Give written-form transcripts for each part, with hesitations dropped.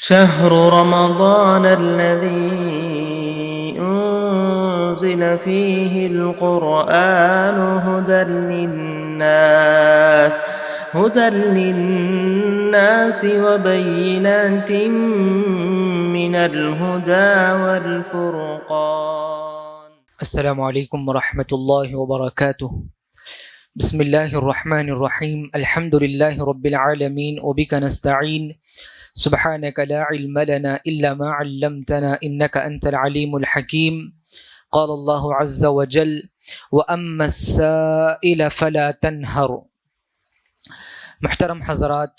شهر رمضان الذي أنزل فيه القرآن هدى للناس وبينات من الهدى والفرقان. السلام علیکم ورحمۃ اللہ وبرکاتہ. بسم اللہ الرحمن الرحیم. الحمد للہ رب العالمین وبک نستعین. سبحانک لا علم لنا الا ما علمتنا انک انت العلیم الحکیم. قال اللہ عز وجل واما السائل فلا تنہر. محترم حضرات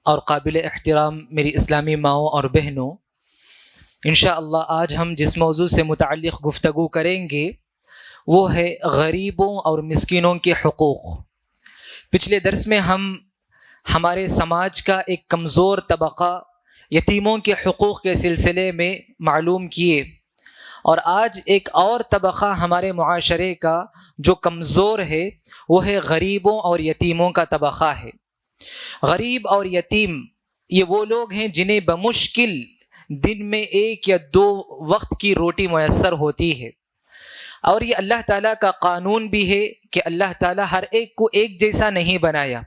اور قابل احترام میری اسلامی ماؤں اور بہنوں، انشاءاللہ آج ہم جس موضوع سے متعلق گفتگو کریں گے وہ ہے غریبوں اور مسکینوں کے حقوق. پچھلے درس میں ہم ہمارے سماج کا ایک کمزور طبقہ یتیموں کے حقوق کے سلسلے میں معلوم کیے، اور آج ایک اور طبقہ ہمارے معاشرے کا جو کمزور ہے وہ ہے غریبوں اور یتیموں کا طبقہ ہے. غریب اور یتیم یہ وہ لوگ ہیں جنہیں بمشکل دن میں 1 یا 2 وقت کی روٹی میسر ہوتی ہے، اور یہ اللہ تعالیٰ کا قانون بھی ہے کہ اللہ تعالیٰ ہر ایک کو ایک جیسا نہیں بنایا.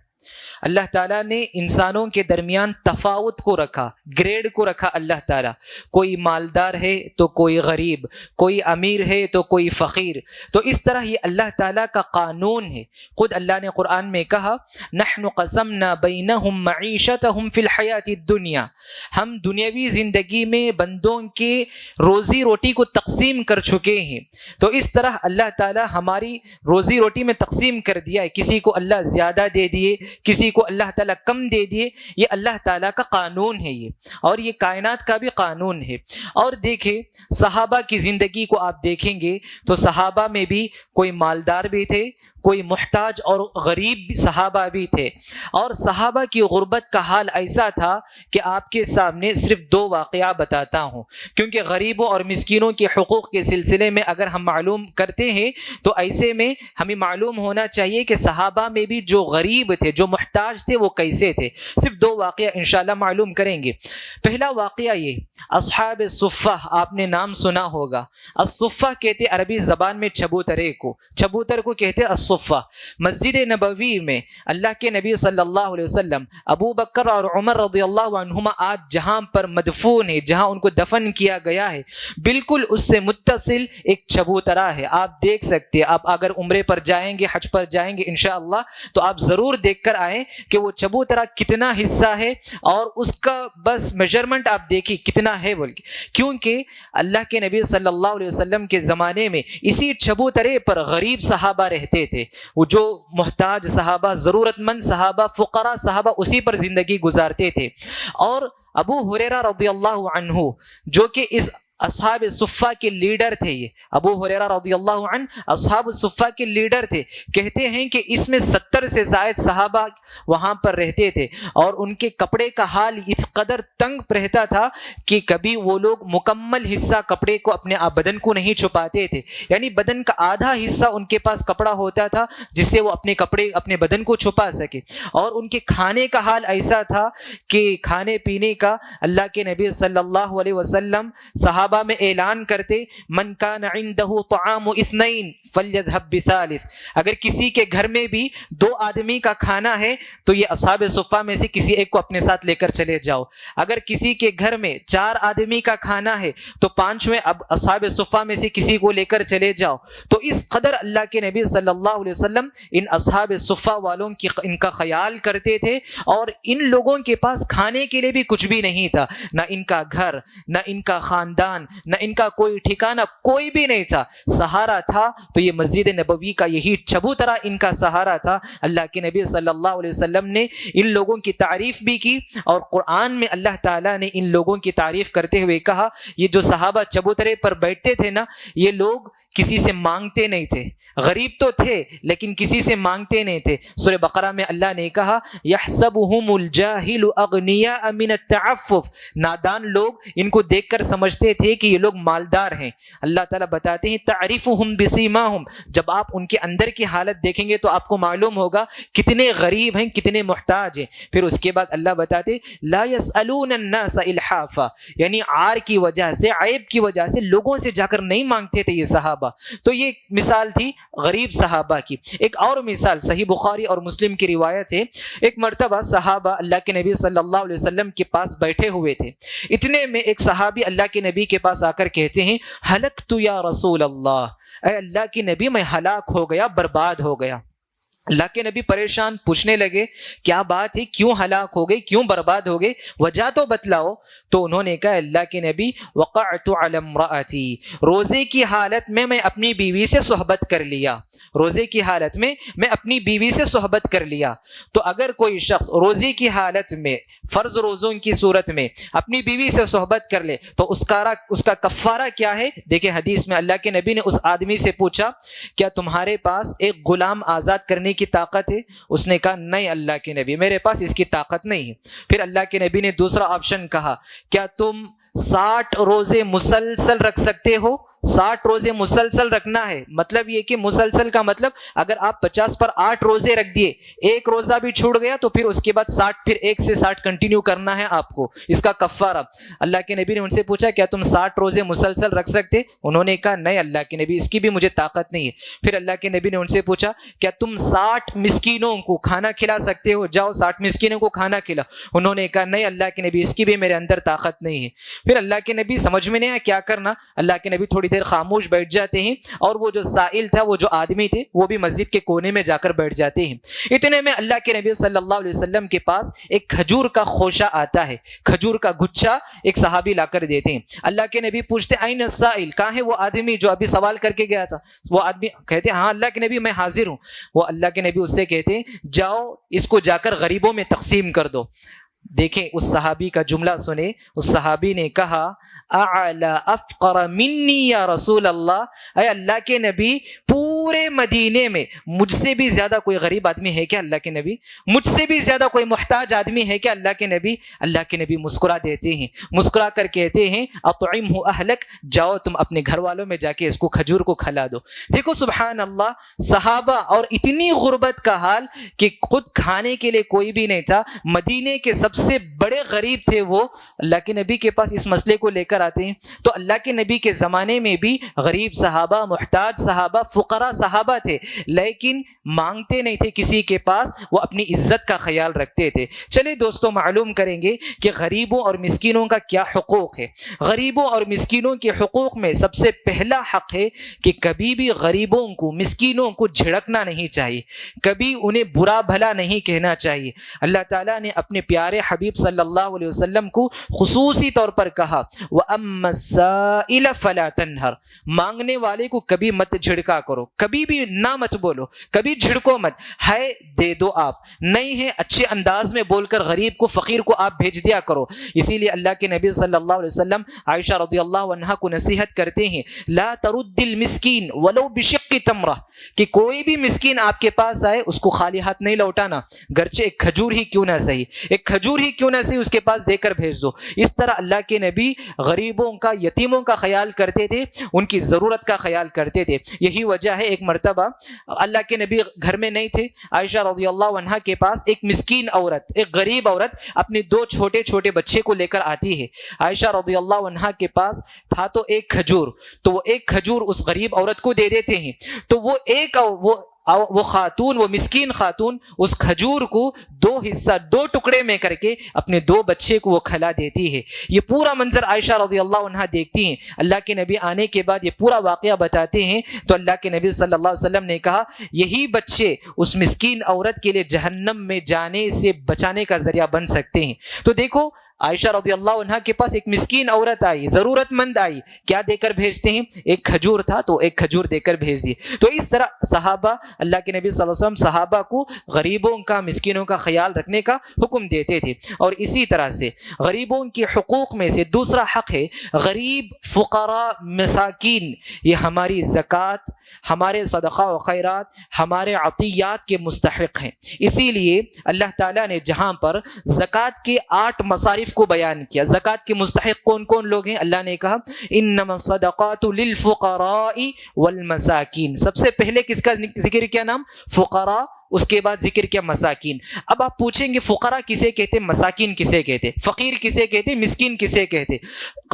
اللہ تعالیٰ نے انسانوں کے درمیان تفاوت کو رکھا، گریڈ کو رکھا. اللہ تعالیٰ کوئی مالدار ہے تو کوئی غریب، کوئی امیر ہے تو کوئی فقیر. تو اس طرح یہ اللہ تعالیٰ کا قانون ہے. خود اللہ نے قرآن میں کہا نحن قسمنا بینہم معیشتہم فی الحیات الدنیا. ہم دنیاوی زندگی میں بندوں کے روزی روٹی کو تقسیم کر چکے ہیں. تو اس طرح اللہ تعالیٰ ہماری روزی روٹی میں تقسیم کر دیا ہے. کسی کو اللہ زیادہ دے دیے، کسی کو اللہ تعالیٰ کم دے دیے. یہ اللہ تعالیٰ کا قانون ہے یہ، اور یہ کائنات کا بھی قانون ہے. اور دیکھیں صحابہ کی زندگی کو آپ دیکھیں گے تو صحابہ میں بھی کوئی مالدار بھی تھے، کوئی محتاج اور غریب صحابہ بھی تھے. اور صحابہ کی غربت کا حال ایسا تھا کہ آپ کے سامنے صرف 2 واقعہ بتاتا ہوں، کیونکہ غریبوں اور مسکینوں کے حقوق کے سلسلے میں اگر ہم معلوم کرتے ہیں تو ایسے میں ہمیں معلوم ہونا چاہیے کہ صحابہ میں بھی جو غریب تھے، جو محتاج تھے، وہ کیسے تھے. صرف 2 واقعہ انشاءاللہ معلوم کریں گے. پہلا واقعہ یہ اصحاب صفہ، آپ نے نام سنا ہوگا. الصفہ کہتے عربی زبان میں چبوترے کو، چبوتر کو کہتے الصفہ. مسجد نبوی میں اللہ کے نبی صلی اللہ علیہ وسلم، ابو بکر اور عمر رضی اللہ عنہما آج جہاں پر مدفون ہے، جہاں ان کو دفن کیا گیا ہے، بالکل اس سے متصل ایک چبوترا ہے. آپ دیکھ سکتے ہیں، آپ اگر عمرے پر جائیں گے، حج پر جائیں گے انشاءاللہ تو آپ ضرور دیکھ کر آئیں کہ وہ چبوترا کتنا حصہ ہے، اور اس کا بس میجرمنٹ آپ دیکھیں کتنا ہے بول کے. کیونکہ اللہ کے نبی صلی اللہ علیہ وسلم کے زمانے میں اسی چبوترے پر غریب صحابہ رہتے تھے. وہ جو محتاج صحابہ، ضرورت مند صحابہ، فقراء صحابہ اسی پر زندگی گزارتے تھے. اور ابو ہریرہ رضی اللہ عنہ جو کہ اس اصحاب صفہ کے لیڈر تھے، یہ ابو ہریرہ رضی اللہ عنہ اصحاب صفہ کے لیڈر تھے. کہتے ہیں کہ اس میں 70 سے زائد صحابہ وہاں پر رہتے تھے، اور ان کے کپڑے کا حال اس قدر تنگ رہتا تھا کہ کبھی وہ لوگ مکمل حصہ کپڑے کو اپنے بدن کو نہیں چھپاتے تھے. یعنی بدن کا آدھا حصہ ان کے پاس کپڑا ہوتا تھا جس سے وہ اپنے کپڑے اپنے بدن کو چھپا سکے. اور ان کے کھانے کا حال ایسا تھا کہ کھانے پینے کا اللہ کے نبی صلی اللہ علیہ وسلم صحابہ میں اعلان کرتے من کان عنده طعام اثنین فلیذهب بثالث. اگر کسی کے گھر میں بھی 2 آدمی کا کھانا ہے تو یہ اصحاب صفہ میں سے کسی ایک کو اپنے ساتھ لے کر چلے جاؤ. اگر کسی کے گھر میں 4 آدمی کا کھانا ہے تو 5ویں اب اصحاب صفہ میں سے کسی کو لے کر چلے جاؤ. تو اس قدر اللہ کے نبی صلی اللہ علیہ وسلم ان اصحاب صفہ والوں کی ان کا خیال کرتے تھے. اور ان لوگوں کے پاس کھانے کے لیے بھی کچھ بھی نہیں تھا، نہ ان کا گھر، نہ ان کا خاندان، نہ ان کا کوئی ٹھکانہ، کوئی بھی نہیں تھا. سہارا تھا تو یہ مسجد نبوی کا یہی چبوترا ان کا سہارا تھا. اللہ کے نبی صلی اللہ علیہ وسلم نے ان لوگوں کی تعریف بھی کی، اور قرآن میں اللہ تعالیٰ نے ان لوگوں کی تعریف کرتے ہوئے کہا یہ جو صحابہ چبوترے پر بیٹھتے تھے نا، یہ لوگ کسی سے مانگتے نہیں تھے. غریب تو تھے لیکن کسی سے مانگتے نہیں تھے. سورہ بقرہ میں اللہ نے کہا یحسبهم الجاہل اغنیاء من التعفف. نادان لوگ ان کو دیکھ کر سمجھتے تھے تھے کہ یہ لوگ مالدار ہیں. اللہ تعالیٰ بتاتے ہیں تعریفہم بسیماہم، جب آپ ان کے اندر کی حالت دیکھیں گے تو آپ کو معلوم ہوگا کتنے غریب ہیں، کتنے محتاج ہیں. پھر اس کے بعد اللہ بتاتے لا یسألون الناس الحافا، یعنی عار کی وجہ سے، عیب کی وجہ سے لوگوں سے جا کر نہیں مانگتے تھے یہ صحابہ. تو یہ مثال تھی غریب صحابہ کی. ایک اور مثال صحیح بخاری اور مسلم کی روایت ہے، ایک مرتبہ صحابہ اللہ کے نبی صلی اللہ علیہ وسلم کے پاس بیٹھے ہوئے تھے. اتنے میں ایک صحابی اللہ کے نبی کے پاس آ کر کہتے ہیں ہلکت یا رسول اللہ، اے اللہ کے نبی میں ہلاک ہو گیا، برباد ہو گیا. اللہ کے نبی پریشان، پوچھنے لگے کیا بات ہے، کیوں ہلاک ہو گئی، کیوں برباد ہو گئی، وجہ تو بتلاؤ. تو انہوں نے کہا اللہ کے نبی وقعت علی امراتی، روزے کی حالت میں میں اپنی بیوی سے صحبت کر لیا، روزے کی حالت میں میں اپنی بیوی سے صحبت کر لیا. تو اگر کوئی شخص روزے کی حالت میں، فرض روزوں کی صورت میں اپنی بیوی سے صحبت کر لے تو اس کا کفارہ کیا ہے؟ دیکھیں حدیث میں اللہ کے نبی نے اس آدمی سے پوچھا کیا تمہارے پاس ایک غلام آزاد کرنے کی طاقت ہے؟ اس نے کہا نہیں اللہ کے نبی، میرے پاس اس کی طاقت نہیں ہے. پھر اللہ کے نبی نے دوسرا آپشن کہا کیا تم 60 روزے مسلسل رکھ سکتے ہو؟ 60 روزے مسلسل رکھنا ہے. مطلب یہ کہ مسلسل کا مطلب اگر آپ 50 پر 8 روزے رکھ دیے، ایک روزہ بھی چھوڑ گیا تو پھر اس کے بعد 60، پھر 1 سے 60 کنٹینیو کرنا ہے آپ کو، اس کا کفارہ. اللہ کے نبی نے ان سے پوچھا کیا تم 60 روزے مسلسل رکھ سکتے؟ انہوں نے کہا نہیں اللہ کے نبی، اس کی بھی مجھے طاقت نہیں ہے. پھر اللہ کے نبی نے ان سے پوچھا کیا تم 60 مسکینوں کو کھانا کھلا سکتے ہو؟ جاؤ 60 مسکینوں کو کھانا کھلا. انہوں نے کہا نہیں اللہ کے نبی، اس کی بھی میرے اندر طاقت نہیں ہے. پھر اللہ کے نبی سمجھ میں نہیں آیا کیا کرنا. اللہ کے نبی تھوڑی دیر خاموش بیٹھ جاتے ہیں اور وہ جو سائل تھا، وہ جو آدمی تھے، وہ بھی مسجد کے کونے میں جا کر بیٹھ جاتے ہیں. اتنے میں اللہ کے نبی صلی اللہ علیہ وسلم کے پاس ایک کھجور کا خوشہ آتا ہے، کھجور کا گچھا ایک صحابی لا کر دیتے ہیں. اللہ کے نبی پوچھتے این السائل، کہاں ہے وہ آدمی جو ابھی سوال کر کے گیا تھا؟ وہ آدمی کہتے ہیں ہاں اللہ کے نبی میں حاضر ہوں. وہ اللہ کے نبی اس سے کہتے ہیں جاؤ اس کو جا کر غریبوں میں تقسیم کر دو. دیکھیں اس صحابی کا جملہ سنیں، اس صحابی نے کہا اعلی افقر منی یا رسول اللہ، اے اللہ کے نبی پورے مدینے میں مجھ سے بھی زیادہ کوئی غریب آدمی ہے کیا اللہ کے نبی؟ مجھ سے بھی زیادہ کوئی محتاج آدمی ہے کیا اللہ کے نبی؟ اللہ کے نبی مسکرا دیتے ہیں، مسکرا کر کہتے ہیں اطعمہ اہلک، جاؤ تم اپنے گھر والوں میں جا کے اس کو کھجور کو کھلا دو. دیکھو سبحان اللہ، صحابہ اور اتنی غربت کا حال کہ خود کھانے کے لیے کوئی بھی نہیں تھا. مدینے کے سب سے بڑے غریب تھے، وہ اللہ کے نبی کے پاس اس مسئلے کو لے کر آتے ہیں. تو اللہ کے نبی کے زمانے میں بھی غریب صحابہ، محتاج صحابہ، فقراء صحابہ تھے، لیکن مانگتے نہیں تھے کسی کے پاس، وہ اپنی عزت کا خیال رکھتے تھے. چلے دوستوں معلوم کریں گے کہ غریبوں اور مسکینوں کا کیا حقوق ہے. غریبوں اور مسکینوں کے حقوق میں سب سے پہلا حق ہے کہ کبھی بھی غریبوں کو، مسکینوں کو جھڑکنا نہیں چاہیے، کبھی انہیں برا بھلا نہیں کہنا چاہیے. اللہ تعالیٰ نے اپنے پیارے حبیب صلی اللہ علیہ وسلم کو خصوصی طور پر کہا وَأَمَّا السَّائِلَ فَلَا تَنْهَرْ، مانگنے والے کو کبھی مت جھڑکا کرو، کبھی بھی نہ مت بولو، کبھی جھڑکو مت. ہے دے دو، آپ نہیں ہے اچھے انداز میں بول کر غریب کو، فقیر کو آپ بھیج دیا کرو. اسی لیے اللہ کے نبی صلی اللہ علیہ وسلم عائشہ رضی اللہ عنہا کو نصیحت کرتے ہیں لا ترد المسکین ولو بشق تمرہ، کہ کوئی بھی مسکین آپ کے پاس آئے اس کو خالی ہاتھ نہیں لوٹانا، گرچہ ایک کھجور ہی کیوں نہ صحیح، ایک کھجور ہی کیوں نہ صحیح اس کے پاس دے کر بھیج دو. اس طرح اللہ کے نبی غریبوں کا، یتیموں کا خیال کرتے تھے، ان کی ضرورت کا خیال کرتے تھے. یہی وجہ ہے ایک مرتبہ اللہ کے نبی گھر میں نہیں تھے، عائشہ رضی اللہ عنہا کے پاس ایک مسکین عورت، ایک غریب عورت اپنے 2 چھوٹے چھوٹے بچے کو لے کر آتی ہے. عائشہ رضی اللہ عنہا کے پاس تھا تو ایک کھجور، تو وہ ایک کھجور اس غریب عورت کو دے دیتے ہیں. تو وہ خاتون، وہ مسکین خاتون اس کھجور کو 2 حصہ، 2 ٹکڑے میں کر کے اپنے 2 بچے کو وہ کھلا دیتی ہے. یہ پورا منظر عائشہ رضی اللہ عنہا دیکھتی ہیں. اللہ کے نبی آنے کے بعد یہ پورا واقعہ بتاتے ہیں تو اللہ کے نبی صلی اللہ علیہ وسلم نے کہا یہی بچے اس مسکین عورت کے لیے جہنم میں جانے سے بچانے کا ذریعہ بن سکتے ہیں. تو دیکھو عائشہ رضی اللہ عنہا کے پاس ایک مسکین عورت آئی، ضرورت مند آئی، کیا دے کر بھیجتے ہیں؟ ایک کھجور تھا تو ایک کھجور دے کر بھیج دیے. تو اس طرح صحابہ، اللہ کے نبی صلی اللہ علیہ وسلم صحابہ کو غریبوں کا، مسکینوں کا خیال رکھنے کا حکم دیتے تھے. اور اسی طرح سے غریبوں کے حقوق میں سے دوسرا حق ہے غریب، فقراء، مساکین، یہ ہماری زکوٰۃ، ہمارے صدقہ و خیرات، ہمارے عطیات کے مستحق ہیں. اسی لیے اللہ تعالیٰ نے جہاں پر زکوٰۃ کے 8 مصارف وظائف کو بیان کیا. زکوٰۃ کے مستحق کون کون لوگ ہیں؟ اللہ نے کہا انما الصدقات للفقراء والمساکین. سب سے پہلے کس کا ذکر کیا نام؟ فقراء. اس کے بعد ذکر کیا مساکین. اب آپ پوچھیں گے فقراء کسے کہتے، مساکین کسے کہتے، فقیر کسے کہتے، مسکین کسے کہتے؟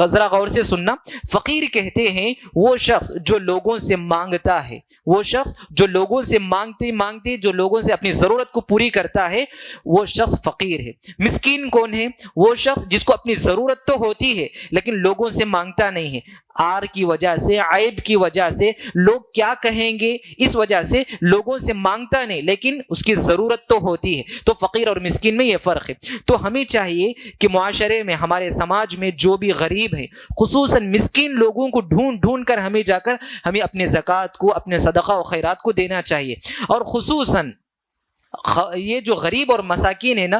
ذرا غور سے سننا. فقیر کہتے ہیں وہ شخص جو لوگوں سے مانگتا ہے، وہ شخص جو لوگوں سے مانگتے جو لوگوں سے اپنی ضرورت کو پوری کرتا ہے، وہ شخص فقیر ہے. مسکین کون ہے؟ وہ شخص جس کو اپنی ضرورت تو ہوتی ہے لیکن لوگوں سے مانگتا نہیں ہے. آر کی وجہ سے، عیب کی وجہ سے، لوگ کیا کہیں گے اس وجہ سے لوگوں سے مانگتا نہیں لیکن اس کی ضرورت تو ہوتی ہے. تو فقیر اور مسکین میں یہ فرق ہے. تو ہمیں چاہیے کہ معاشرے میں، ہمارے سماج میں جو بھی غریب ہیں، خصوصاً مسکین لوگوں کو ڈھونڈ کر ہمیں اپنے زکوٰۃ کو، اپنے صدقہ و خیرات کو دینا چاہیے. اور خصوصاً یہ جو غریب اور مساکین ہیں نا،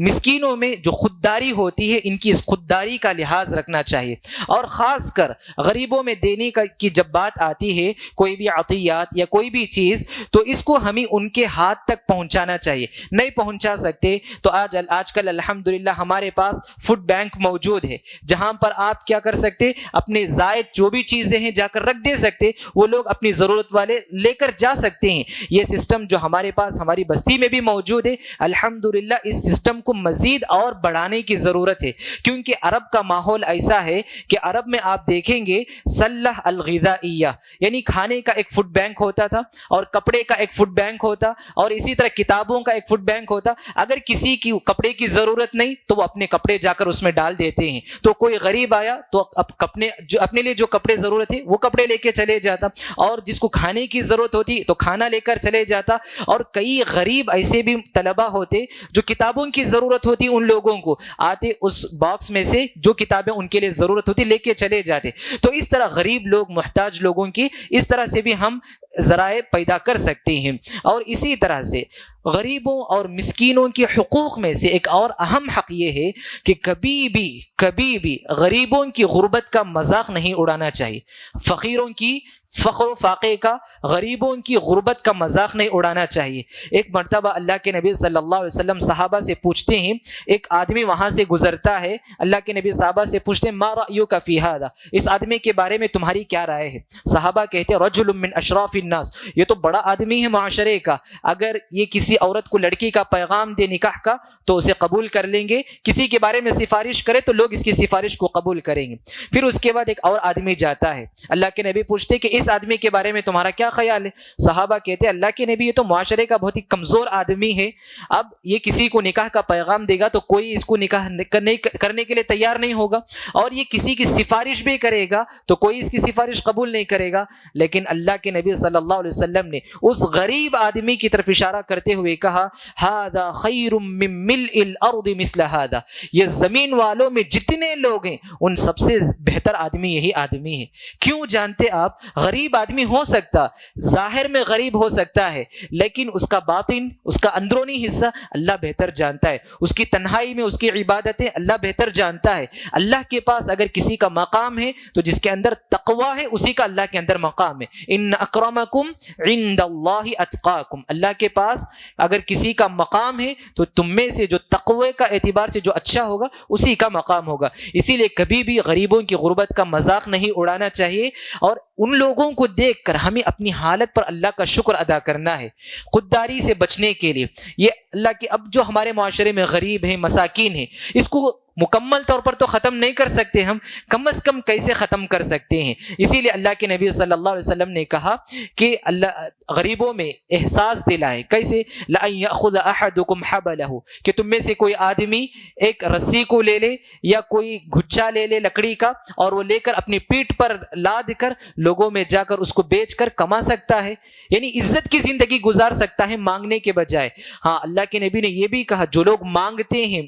مسکینوں میں جو خودداری ہوتی ہے، ان کی اس خودداری کا لحاظ رکھنا چاہیے. اور خاص کر غریبوں میں دینے کی جب بات آتی ہے، کوئی بھی عطیات یا کوئی بھی چیز، تو اس کو ہمیں ان کے ہاتھ تک پہنچانا چاہیے. نہیں پہنچا سکتے تو آج کل الحمدللہ ہمارے پاس فوڈ بینک موجود ہے، جہاں پر آپ کیا کر سکتے، اپنے زائد جو بھی چیزیں ہیں جا کر رکھ دے سکتے. وہ لوگ اپنی ضرورت والے لے کر جا سکتے ہیں. یہ سسٹم جو ہمارے پاس ہماری بستی میں بھی موجود ہے، الحمدللہ اس سسٹم کو مزید اور بڑھانے کی ضرورت ہے. کیونکہ عرب کا ماحول ایسا ہے کہ عرب میں آپ دیکھیں گے صلح الغذائیہ، یعنی کھانے کا ایک فوڈ بینک ہوتا تھا، اور کپڑے کا ایک فوڈ بینک ہوتا، اور اسی طرح کتابوں کا ایک فوڈ بینک ہوتا. اگر کسی کی کپڑے کی ضرورت نہیں تو وہ اپنے کپڑے جا کر اس میں ڈال دیتے ہیں. تو کوئی غریب آیا تو اپنے لیے جو کپڑے ضرورت ہے وہ کپڑے لے کے چلے جاتا، اور جس کو کھانے کی ضرورت ہوتی تو کھانا لے کر چلے جاتا. اور کئی غریب ایسے بھی طلبہ ہوتے جو کتابوں کی ضرورت ہوتی، ان لوگوں کو آتے اس باکس میں سے جو کتابیں ان کے لیے ضرورت ہوتی لے کے چلے جاتے. تو اس طرح غریب لوگ، محتاج لوگوں کی اس طرح سے بھی ہم ذرائع پیدا کر سکتے ہیں. اور اسی طرح سے غریبوں اور مسکینوں کے حقوق میں سے ایک اور اہم حق یہ ہے کہ کبھی بھی غریبوں کی غربت کا مذاق نہیں اڑانا چاہیے. فقیروں کی فقر و فاقے کا، غریبوں کی غربت کا مذاق نہیں اڑانا چاہیے. ایک مرتبہ اللہ کے نبی صلی اللہ علیہ وسلم صحابہ سے پوچھتے ہیں، ایک آدمی وہاں سے گزرتا ہے، اللہ کے نبی صحابہ سے پوچھتے ہیں ما رأیک فی ھذا، اس آدمی کے بارے میں تمہاری کیا رائے ہے؟ صحابہ کہتے ہیں رجل من اشراف الناس، یہ تو بڑا آدمی ہے معاشرے کا، اگر یہ کسی عورت کو لڑکی کا پیغام دے نکاح کا تو اسے قبول کر لیں گے، کسی کے بارے میں سفارش کرے تو لوگ اس کی سفارش کو قبول کریں گے. پھر اس کے بعد ایک اور آدمی جاتا ہے، اللہ کے نبی پوچھتے کہ اس آدمی کے بارے میں تمہارا کیا خیال ہے؟ صحابہ کہتے ہیں اللہ کے نبی یہ تو معاشرے کا بہت ہی کمزور آدمی ہے، اب یہ کسی کو نکاح کا پیغام دے گا تو کوئی اس کو نکاح کرنے کے لیے تیار نہیں ہوگا، اور یہ کسی کی سفارش بھی کرے گا تو کوئی اس کی سفارش قبول نہیں کرے گا. لیکن اللہ کے نبی صلی اللہ علیہ وسلم نے اس غریب آدمی کی طرف اشارہ کرتے ہوئے کہا ھذا خیر من ملء الارض مثل ھذا، یہ زمین والوں میں جتنے لوگ ہیں ان سب سے بہتر آدمی یہی آدمی ہے. کیوں جانتے آپ؟ غریب آدمی ہو سکتا، ظاہر میں غریب ہو سکتا ہے، لیکن اس کا باطن، اس کا اندرونی حصہ اللہ بہتر جانتا ہے. اس کی تنہائی میں اس کی عبادتیں اللہ بہتر جانتا ہے. اللہ کے پاس اگر کسی کا مقام ہے تو جس کے اندر تقوی ہے اسی کا اللہ کے اندر مقام ہے. ان اکرمکم عند اللہ اتقاکم، اللہ کے پاس اگر کسی کا مقام ہے تو تم میں سے جو تقوی کا اعتبار سے جو اچھا ہوگا اسی کا مقام ہوگا. اسی لیے کبھی بھی غریبوں کی غربت کا مذاق نہیں اڑانا چاہیے، اور ان لوگوں کو دیکھ کر ہمیں اپنی حالت پر اللہ کا شکر ادا کرنا ہے. خودداری سے بچنے کے لیے یہ اللہ کی، اب جو ہمارے معاشرے میں غریب ہیں، مساکین ہیں، اس کو مکمل طور پر تو ختم نہیں کر سکتے ہم، کم از کم کیسے ختم کر سکتے ہیں؟ اسی لیے اللہ کے نبی صلی اللہ علیہ وسلم نے کہا کہ اللہ غریبوں میں احساس دلائے. کیسے؟ لَأَن يَأْخُذَ أَحَدُكُمْ حَبَلَهُ، کہ تم میں سے کوئی آدمی ایک رسی کو لے لے یا کوئی گھچا لے لے لکڑی کا، اور وہ لے کر اپنی پیٹھ پر لاد کر لوگوں میں جا کر اس کو بیچ کر کما سکتا ہے، یعنی عزت کی زندگی گزار سکتا ہے مانگنے کے بجائے. ہاں، اللہ کے نبی نے یہ بھی کہا جو لوگ مانگتے ہیں،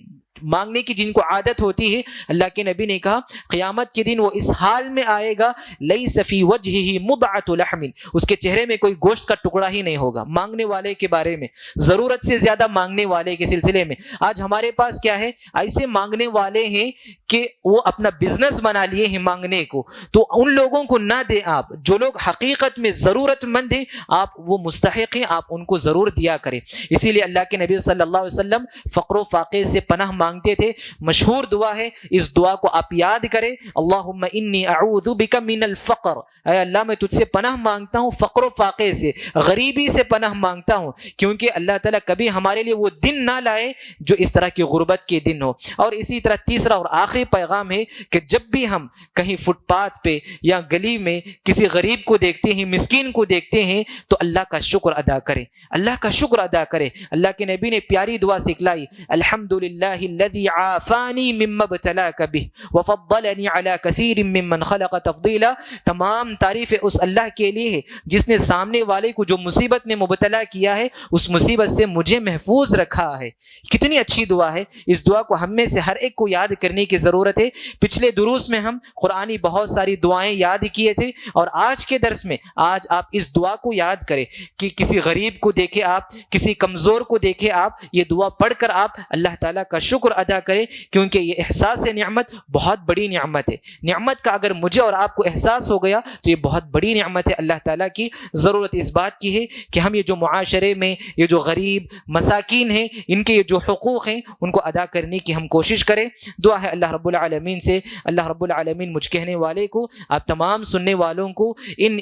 مانگنے کی جن کو عادت ہوتی ہے، اللہ کے نبی نے کہا قیامت کے دن وہ اس حال میں آئے گا لیس فی وجہہ مضعۃ لحم، اس کے چہرے میں کوئی گوشت کا ٹکڑا ہی نہیں ہوگا. مانگنے والے کے بارے میں، ضرورت سے زیادہ مانگنے والے کے سلسلے میں آج ہمارے پاس کیا ہے؟ ایسے مانگنے والے ہیں کہ وہ اپنا بزنس بنا لیے ہیں مانگنے کو. تو ان لوگوں کو نہ دیں آپ، جو لوگ حقیقت میں ضرورت مند ہیں، آپ وہ مستحق ہیں، آپ ان کو ضرور دیا کریں. اسی لیے اللہ کے نبی صلی اللہ علیہ وسلم فقر و فاقے سے پناہ مانگتے تھے، مشہور دعا ہے، اس دعا کو آپ یاد کریں، اللہم انی اعوذ بک من الفقر، اے اللہ میں تجھ سے پناہ مانگتا ہوں فقر و فاقے سے، غریبی سے پناہ مانگتا ہوں، کیونکہ اللہ تعالیٰ کبھی ہمارے لیے وہ دن نہ لائے جو اس طرح کی غربت کے دن ہو۔ اور اسی طرح تیسرا اور آخری پیغام ہے کہ جب بھی ہم کہیں فٹ پاتھ پہ یا گلی میں کسی غریب کو دیکھتے ہیں، مسکین کو دیکھتے ہیں، تو اللہ کا شکر ادا کریں، اللہ کا شکر ادا کریں۔ اللہ کے نبی نے پیاری دعا سکھلائی، الحمدللہ الذی عافانی مما ابتلاک بہ وفضلنی علی کثیر ممن خلق تفضیلا، تمام تعریف اس اللہ کے لیے ہے جس نے سامنے والے کو جو مصیبت میں مبتلا کیا ہے اس مصیبت سے مجھے محفوظ رکھا ہے۔ کتنی اچھی دعا ہے، اس دعا کو ہم میں سے ہر ایک کو یاد کرنے کی ضرورت ہے۔ پچھلے دروس میں ہم قرآنی بہت ساری دعائیں یاد کیے تھے، اور آج کے درس میں آج آپ اس دعا کو یاد کریں کہ کسی غریب کو دیکھے آپ، کسی کمزور کو دیکھے آپ، یہ دعا پڑھ کر آپ اللہ تعالیٰ کا شکر ادا کریں، کیونکہ یہ احساس نعمت بہت بڑی نعمت ہے۔ نعمت کا اگر مجھے اور آپ کو احساس ہو گیا تو یہ بہت بڑی نعمت ہے اللہ تعالیٰ کی۔ ضرورت اس بات کی ہے کہ ہم یہ جو معاشرے میں یہ جو غریب مساکین ہیں، ان کے یہ جو حقوق ہیں ان کو ادا کرنے کی ہم کوشش کریں۔ دعا ہے اللہ رب العالمین سے، اللہ رب العالمین مجھ کہنے والے کو، آپ تمام سننے والوں کو ان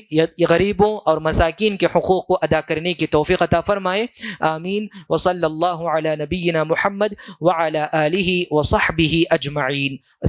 غریبوں اور مساکین کے حقوق کو ادا کرنے کی توفیق عطا فرمائے، آمین۔ وصلی اللہ علی نبینا محمد وعلی آلہ وصحبہ اجمعین۔